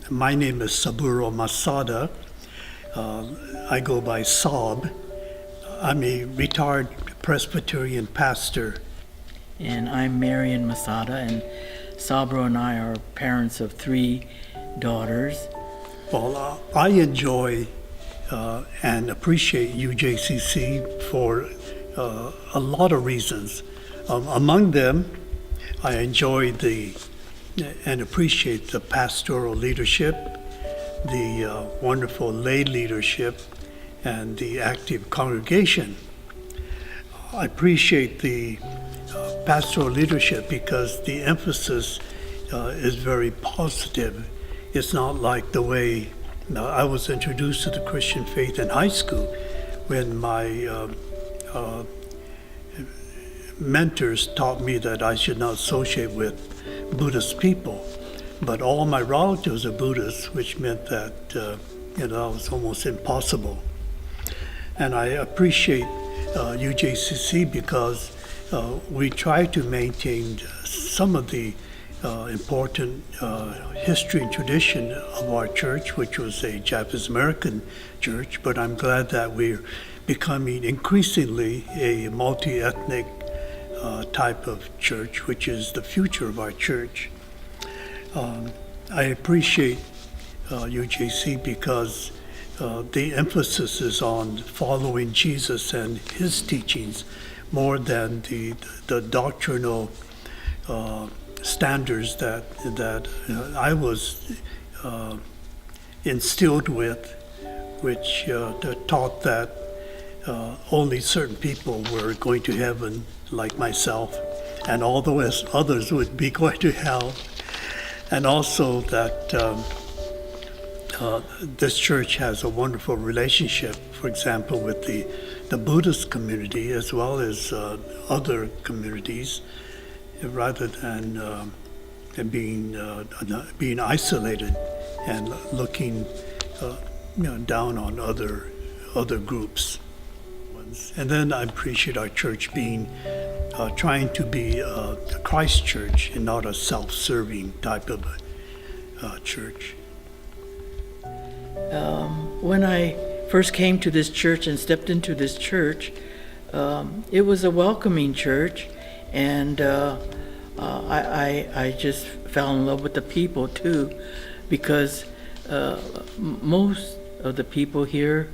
My name is Saburo Masada. I go by Sab. I'm a retired Presbyterian pastor. And I'm Marion Masada, and Sabro and I are parents of 3 daughters. Well, I enjoy and appreciate UJCC for a lot of reasons. Among them, I enjoy and appreciate the pastoral leadership, the wonderful lay leadership, and the active congregation. I appreciate the pastoral leadership because the emphasis is very positive. It's not like the way I was introduced to the Christian faith in high school when my mentors taught me that I should not associate with Buddhist people. But all my relatives are Buddhists, which meant that that was almost impossible. And I appreciate UJCC because we try to maintain some of the important history and tradition of our church, which was a Japanese American church, but I'm glad that we're becoming increasingly a multi-ethnic type of church, which is the future of our church. I appreciate UJC because the emphasis is on following Jesus and his teachings more than the doctrinal standards that I was instilled with, which taught that only certain people were going to heaven, like myself, and all the rest others would be going to hell. And also that this church has a wonderful relationship, for example, with the Buddhist community as well as other communities, rather than being isolated and looking down on other groups. And then I appreciate our church being trying to be a Christ church and not a self-serving type of church. When I first came to this church and stepped into this church, it was a welcoming church, and I just fell in love with the people too, because most of the people here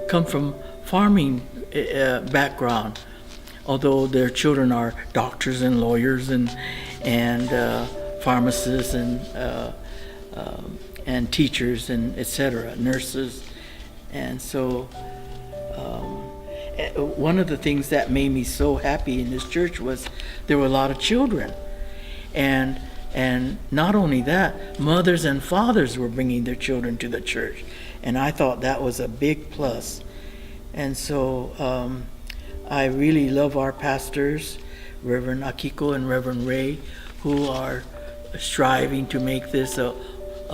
come from farming background, although their children are doctors and lawyers and pharmacists and teachers and etc., nurses. And so one of the things that made me so happy in this church was there were a lot of children, and not only that, mothers and fathers were bringing their children to the church, and I thought that was a big plus. And so I really love our pastors, Reverend Akiko and Reverend Ray, who are striving to make this a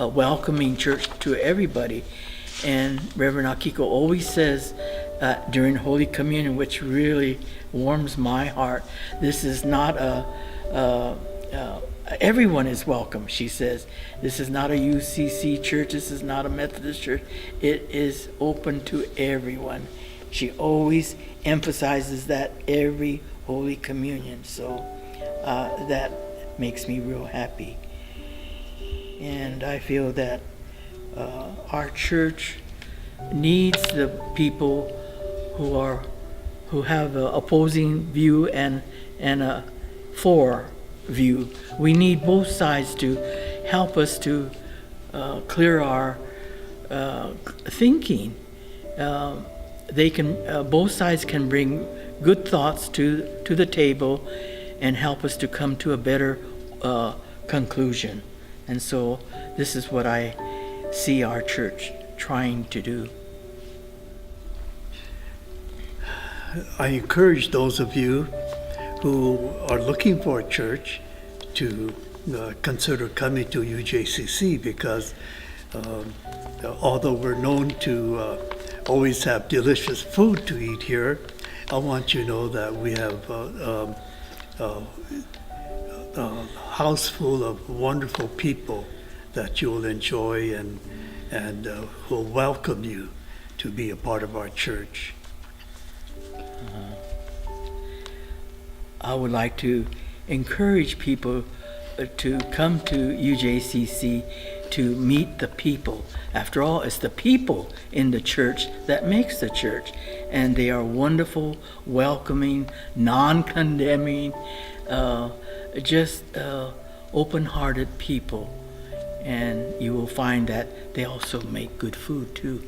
welcoming church to everybody. And Reverend Akiko always says during Holy Communion, which really warms my heart, this is not everyone is welcome, she says. This is not a UCC church, this is not a Methodist church. It is open to everyone. She always emphasizes that every Holy Communion. So that makes me real happy. And I feel that our church needs the people who have an opposing view and a for view. We need both sides to help us to clear our thinking. Both sides can bring good thoughts to the table and help us to come to a better conclusion. And so this is what I see our church trying to do. I encourage those of you who are looking for a church to consider coming to UJCC, because although we're known to always have delicious food to eat here, I want you to know that we have a house full of wonderful people that you'll enjoy and will welcome you to be a part of our church. I would like to encourage people to come to UJCC to meet the people. After all, it's the people in the church that makes the church. And they are wonderful, welcoming, non-condemning, just open-hearted people. And you will find that they also make good food too.